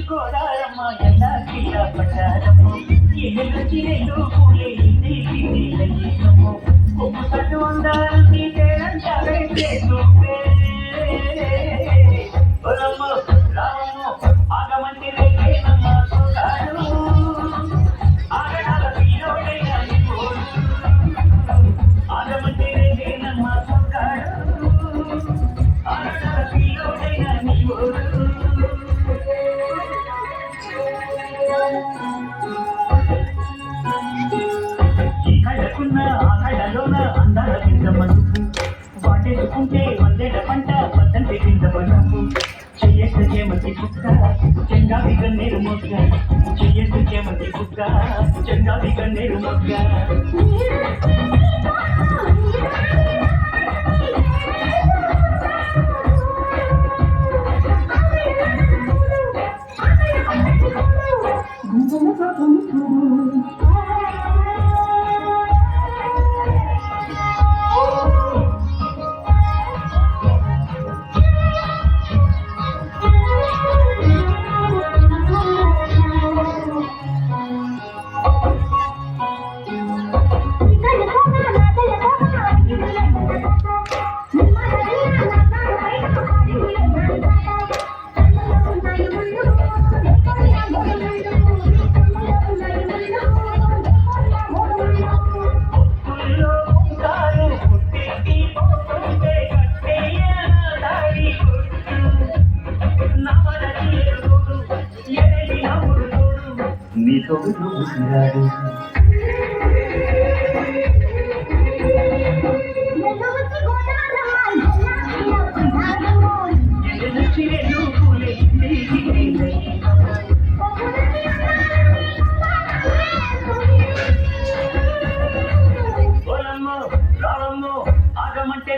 గోదారమ్మ ఎండా కింద పడ్డారమ్మ ఎన్నెలు చిరెలు పూలే ఇంటికి కొమ్ము తట్టు ఉండాలి నీకేనంటారే చూపే రాము ఆగమంటే రేకేనమ్మ సోగాడు ఆగడాల వీరోడైన ఆగమంటే రేకేనమ్మ సోగాడు ఆగడాల వీరోడైన ఈ కళ్ళకున్న ఆ కళ్ళలోన అందాల కింద మనుపు వాటేసుకుంటే వందేళ్ల పంట పద్దంటే కింద మనుపు చెయ్యకు చేమతి కుక్క చెంగావి గన్నేరు మొగ్గ చెయ్యకు చేమతి కుక్క చెంగావి గన్నేరు మొగ్గ నీతో చూసినాడు రావమ్మో ఆగమంటే